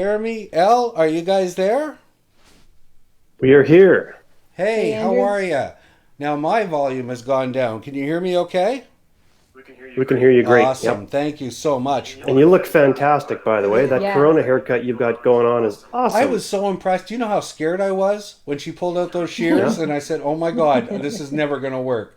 Jeremy, Elle, are you guys there? We are here. Hey, Hey, how Andrew. are you? Now my volume has gone down. Can you hear me okay? We can hear you great. Awesome. Yep. Thank you so much. And you look fantastic, by the way. That Yeah. Corona haircut you've got going on is I awesome. was so impressed. Do you know how scared I was when she pulled out those shears? Yeah. And I said, oh my God, this is never going to work.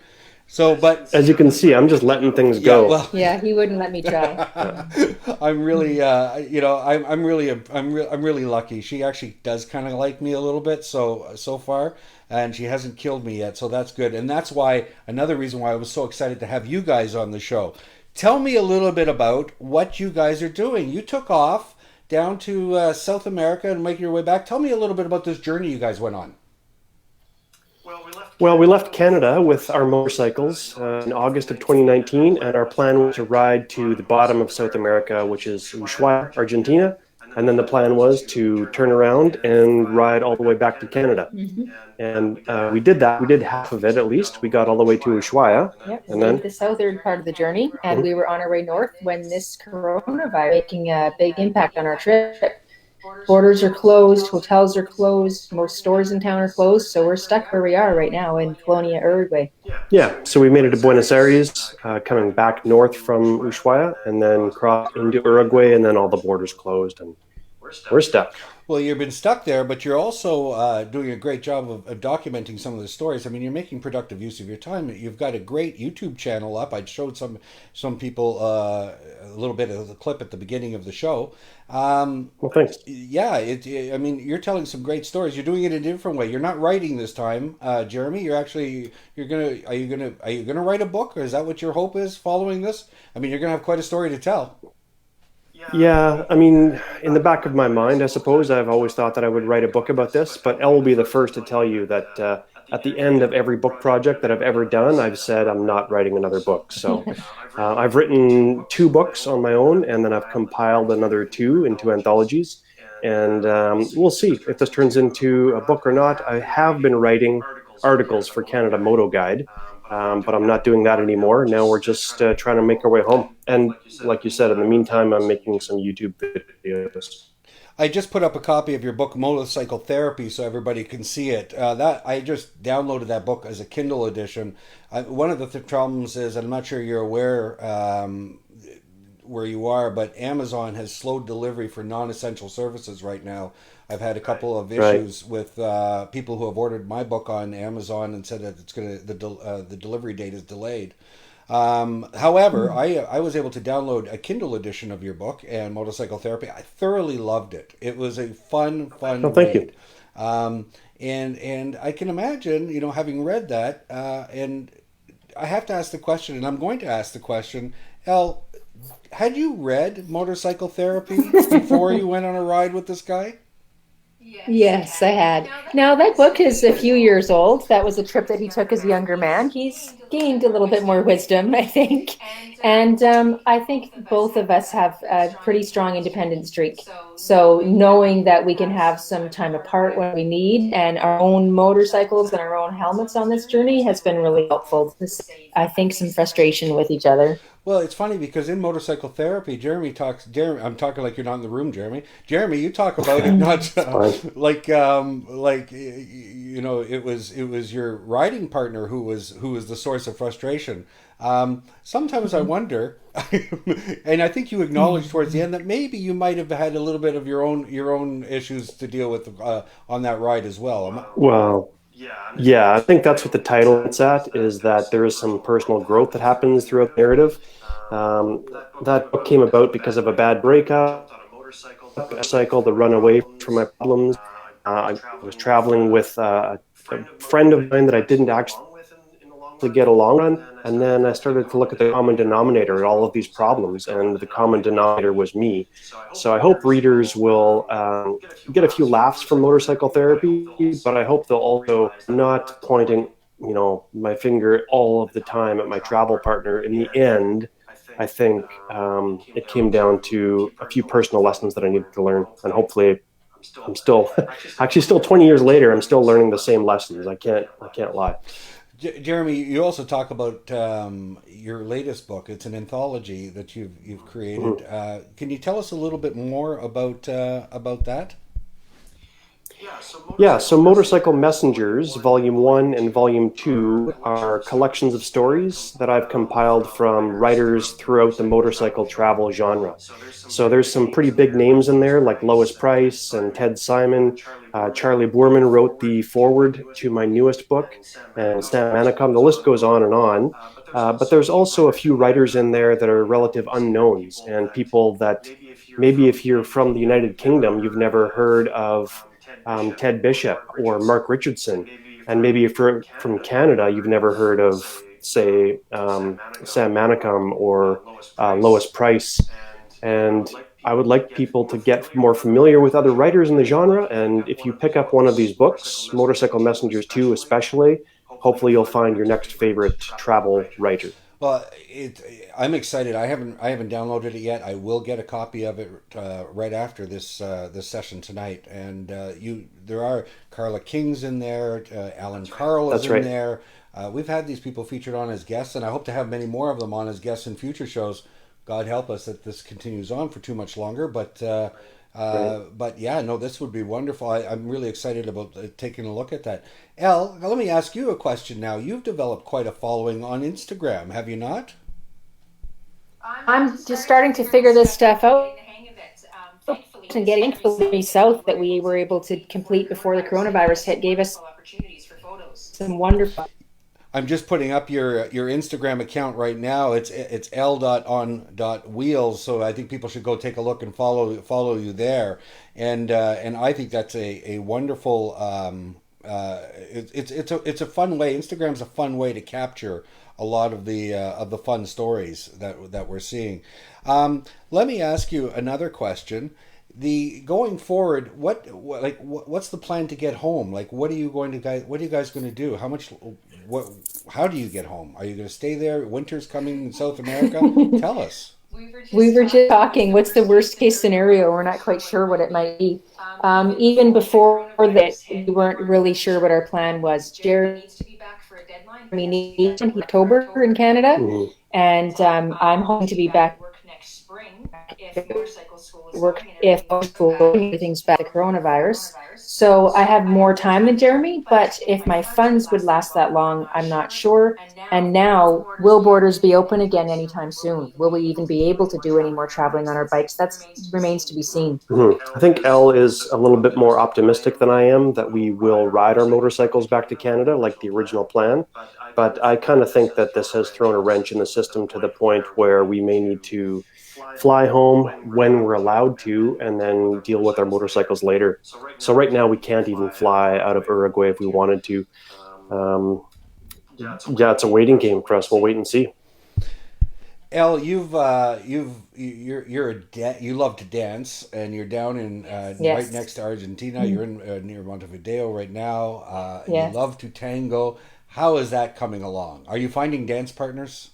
So, but As you can see, I'm just letting things yeah, go. well, Yeah, he wouldn't let me try. Yeah. I'm really, I'm really lucky. She actually does kind of like me a little bit, so far, and she hasn't killed me yet, so that's good. And that's why another reason why I was so excited to have you guys on the show. Tell me a little bit about what you guys are doing. You took off down to South America and making your way back. Tell me a little bit about this journey you guys went on. Well, we left Canada with our motorcycles in August of 2019, and our plan was to ride to the bottom of South America, which is Ushuaia, Argentina. And then the plan was to turn around and ride all the way back to Canada. Hmm. And we did that. We did half of it at least. We got all the way to Ushuaia, Yep, we and did then the southern part of the journey, and Mhm. we were on our way north when this coronavirus making a big impact on our trip. Borders are closed, hotels are closed, most stores in town are closed, so we're stuck where we are right now in Colonia, Uruguay. Yeah, so we made it to Buenos Aires, coming back north from Ushuaia, and then crossed into Uruguay, and then all the borders closed, and we're stuck. Well, you've been stuck there, but you're also doing a great job of documenting some of the stories. I mean, you're making productive use of your time. You've got a great YouTube channel up. I showed some people a little bit of the clip at the beginning of the show. Well, thanks. Yeah, I mean, you're telling some great stories. You're doing it in a different way. You're not writing this time, Jeremy. You're gonna are you gonna write a book, or is that what your hope is following this? I mean, you're gonna have quite a story to tell. Yeah, I mean, in the back of my mind, I suppose I've always thought that I would write a book about this, but Elle will be the first to tell you that at the end of every book project that I've ever done, I've said I'm not writing another book. So I've written two books on my own, and then I've compiled another two into anthologies. And we'll see if this turns into a book or not. I have been writing articles for Canada Moto Guide, but I'm not doing that anymore. Now we're just trying to make our way home. And like you said, in the meantime, I'm making some YouTube videos. I just put up a copy of your book, Motorcycle Therapy, so everybody can see it. That I just downloaded that book as a Kindle edition. One of the problems is, and I'm not sure you're aware where you are, but Amazon has slowed delivery for non-essential services right now. I've had a couple of Right. issues with people who have ordered my book on Amazon and said that the delivery date is delayed. However, I was able to download a Kindle edition of your book and Motorcycle Therapy. I thoroughly loved it. It was a Oh, fun thank you. read. And I can imagine, having read that, and I have to ask the question, and I'm going to ask the question, El, had you read Motorcycle Therapy before you went on a ride with this guy? Yes, I had. Now, that book is a few years old. That was a trip that he took as a younger man. He's gained a little bit more wisdom, I think. And I think both of us have a pretty strong independent streak. So, knowing that we can have some time apart when we need and our own motorcycles and our own helmets on this journey has been really helpful. I think, some frustration with each other. Well, it's funny because in motorcycle therapy, Jeremy talks. Jeremy, I'm talking like you're not in the room, Jeremy. Jeremy, you talk about it not It's fine. it was your riding partner who was the source of frustration. Sometimes I wonder, and I think you acknowledged towards the end that maybe you might have had a little bit of your own issues to deal with on that ride as well. Well, yeah, I think that's what the title is at, is that there is some personal growth that happens throughout the narrative. Um, that book came about because of a bad breakup, a cycle to run away from my problems. I was traveling with a friend of mine that I didn't actually get along on, and then I started to look at the common denominator at all of these problems, and the common denominator was me. So I hope readers will get a few laughs from motorcycle therapy, but I hope they'll also not pointing, my finger all of the time at my travel partner. In the end, I think it came down to a few personal lessons that I needed to learn, and hopefully I'm still actually still 20 years later, I'm still learning the same lessons. I can't lie. Jeremy, you also talk about your latest book. It's an anthology that you've created. Mhm. Can you tell us a little bit more about that? Yeah, so Motorcycle Messengers, Volume 1 and Volume 2 are collections of stories that I've compiled from writers throughout the motorcycle travel genre. So there's some pretty big names in there, like Lois Price and Ted Simon. Charlie Boorman wrote the foreword to my newest book, and Sam Manicom. The list goes on and on. But there's also a few writers in there that are relative unknowns and people that maybe if you're from the United Kingdom, you've never heard of Ted Bishop or Mark Richardson. And maybe if you're from Canada, you've never heard of, say, Sam Manicom or Lois Price. And I would like people to get more familiar with other writers in the genre. And if you pick up one of these books, Motorcycle Messengers 2 especially, hopefully you'll find your next favorite travel writer. Well, I'm excited. I haven't downloaded it yet. I will get a copy of it right after this session tonight. And there are Carla King's in there. Alan Carl is That's in right. there. We've had these people featured on as guests, and I hope to have many more of them on as guests in future shows. God help us that this continues on for too much longer. Right. But yeah, no, this would be wonderful. I'm really excited about taking a look at that. Elle, let me ask you a question now. You've developed quite a following on Instagram, have you not? I'm just starting to figure this stuff out and getting thankfully south that we were able to complete before the coronavirus hit gave us some wonderful. I'm just putting up your Instagram account right now. It's l.on.wheels, so I think people should go take a look and follow you there. And I think that's a wonderful. It's a fun way. Instagram's a fun way to capture a lot of the fun stories that we're seeing. Let me ask you another question. The going forward, what's the plan to get home? Like, what are you guys going to do? What, how do you get home? Are you going to stay there? Winter's coming in South America. Tell us. We were just talking, what's the worst case scenario? We're not quite sure what it might be. Even before that, we weren't really sure what our plan was. Jeremy needs in October in Canada, Mhm. and I'm hoping to be back work if school everything's back to coronavirus. So I have more time than Jeremy, but if my funds would last that long, I'm not sure. And now, will borders be open again anytime soon? Will we even be able to do any more traveling on our bikes? That remains to be seen. Mhm. I think Elle is a little bit more optimistic than I am that we will ride our motorcycles back to Canada like the original plan. But I kind of think that this has thrown a wrench in the system to the point where we may need to fly home when we're allowed to and then deal with our motorcycles later. So right now we can't even fly out of Uruguay if we wanted to. Um, yeah, it's a waiting game for us. We'll wait and see. Elle, you love to dance, and you're down in right Yes. next to Argentina. Mm-hmm. You're in near Montevideo right now. You Yes. love to tango. How is that coming along? Are you finding dance partners?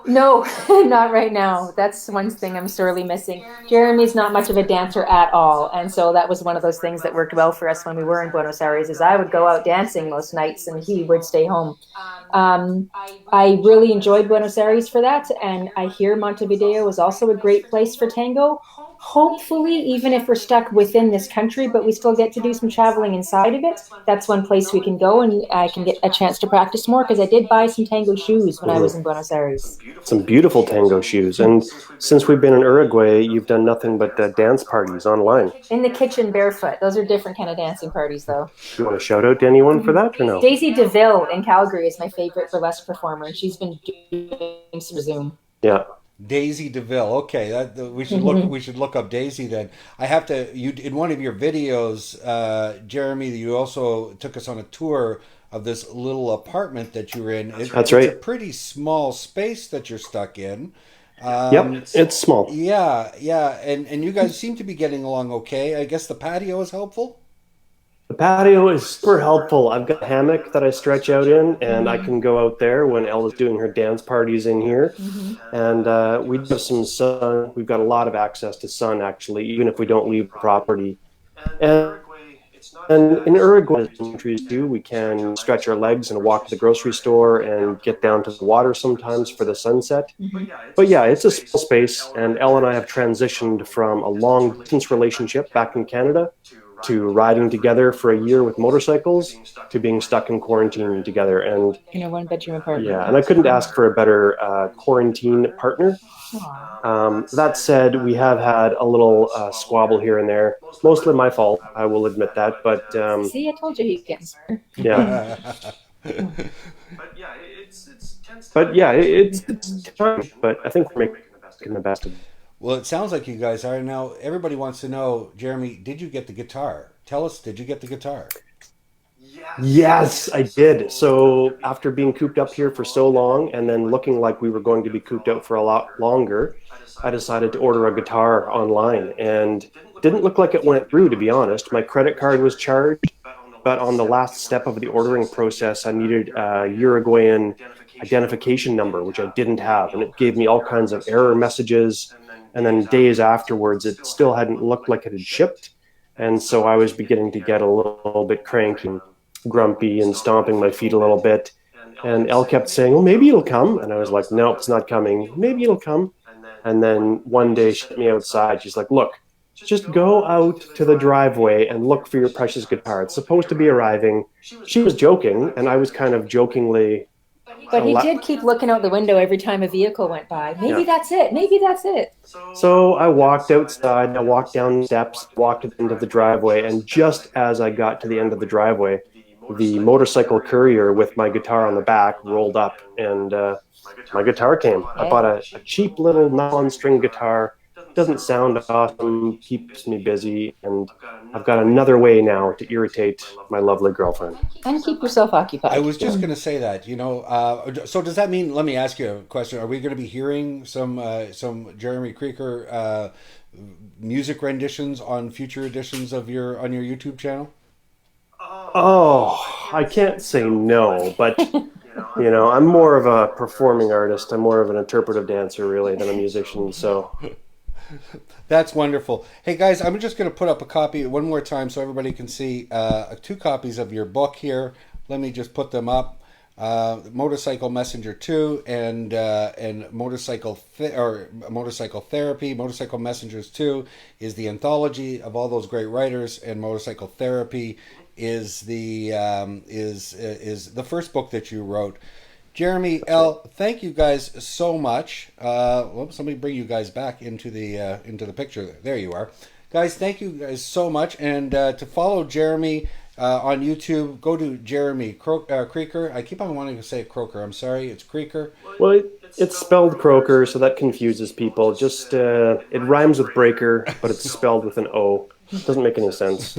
No, not right now. That's one thing I'm sorely missing. Jeremy's not much of a dancer at all, and so that was one of those things that worked well for us when we were in Buenos Aires. Is I would go out dancing most nights, and he would stay home. Um, I really enjoyed Buenos Aires for that, and I hear Montevideo is also a great place for tango. Hopefully, even if we're stuck within this country, but we still get to do some traveling inside of it, that's one place we can go, and I can get a chance to practice more because I did buy some tango shoes when I was Mhm. in Buenos Aires. Some beautiful tango shoes. And since we've been in Uruguay, you've done nothing but dance parties online. In the kitchen barefoot. Those are different kind of dancing parties, though. You want to shout out to anyone for that or no? Daisy DeVille in Calgary is my favorite burlesque performer, and she's been doing some Zoom. Yeah. Daisy DeVille. Okay, we should look. Mm-hmm. We should look up Daisy then. I have to. You in one of your videos, Jeremy, you also took us on a tour of this little apartment that you're in. That's It's a right. pretty small space that you're stuck in. Yep. It's small. Yeah, yeah, and you guys seem to be getting along okay. I guess the patio is helpful. The patio is super helpful. I've got a hammock that I stretch out in, and I Mm-hmm. can go out there when Ella's doing her dance parties in here. Mm-hmm. And we have some sun. We've got a lot of access to sun, actually, even if we don't leave the property. And And in Uruguay, as countries do, we can stretch our legs and walk to the grocery store and get down to the water sometimes for the sunset. But yeah, it's a small space, and Elle and I have transitioned from a long distance relationship back in Canada to riding together for a year with motorcycles to being stuck in quarantine together. And In a one-bedroom apartment. yeah, and I couldn't ask for a better quarantine partner. That said, we have had a little squabble here and there. Mostly my fault, I will admit that. But See, I told you he'd get smart. yeah. But yeah, it's time. But I think we're making the best of it. Well, it sounds like you guys are. Now, everybody wants to know, Jeremy, did you get the guitar? Tell us, did you get the guitar? Yes, I did. So after being cooped up here for so long and then looking like we were going to be cooped out for a lot longer, I decided to order a guitar online, and it didn't look like it went through, to be honest. My credit card was charged, but on the last step of the ordering process, I needed a Uruguayan identification number, which I didn't have, and it gave me all kinds of error messages. And then days afterwards, it still hadn't looked like it had shipped. And so I was beginning to get a little bit cranky and grumpy and stomping my feet a little bit. And Elle kept saying, well, maybe it'll come. And I was like, no, it's not coming. Maybe it'll come. And then one day she met me outside. She's like, look, just go out to the driveway and look for your precious guitar. It's supposed to be arriving. She was joking, and I was kind of jokingly... But he did keep looking out the window every time a vehicle went by. Maybe that's it. Maybe that's it. So I walked outside, I walked down the steps, walked to the end of the driveway, and just as I got to the end of the driveway, the motorcycle courier with my guitar on the back rolled up, and my guitar came. I bought a cheap little nylon string guitar. Doesn't sound awesome, keeps me busy, and I've got another way now to irritate my lovely girlfriend. And keep yourself occupied. I was just going to say that, so does that mean, let me ask you a question, are we going to be hearing some Jeremy Kroeker music renditions on future editions of on your YouTube channel? Oh, I can't say no, but I'm more of a performing artist. I'm more of an interpretive dancer, really, than a musician, so... That's wonderful. Hey guys, I'm just going to put up a copy one more time so everybody can see 2 copies of your book here. Let me just put them up. Motorcycle Messenger 2 and Motorcycle Therapy. Motorcycle Messengers 2 is the anthology of all those great writers, and Motorcycle Therapy is the first book that you wrote. Jeremy, Elle, thank you guys so much. Somebody bring you guys back into the picture. There you are. Guys, thank you guys so much. And to follow Jeremy on YouTube, go to Jeremy Kroeker. I keep on wanting to say Kroeker. I'm sorry, it's Kroeker. Well, it's spelled Kroeker, so that confuses people. Just it rhymes with breaker, but it's spelled with an O. It doesn't make any sense.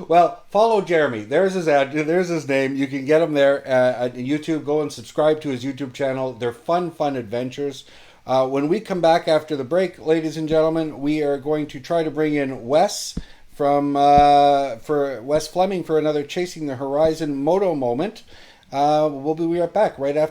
Well, follow Jeremy. There's his ad. There's his name. You can get him there at YouTube. Go and subscribe to his YouTube channel. They're fun adventures. When we come back after the break, ladies and gentlemen, we are going to try to bring in Wes for Wes Fleming for another Chasing the Horizon moto moment. We'll be right back right after.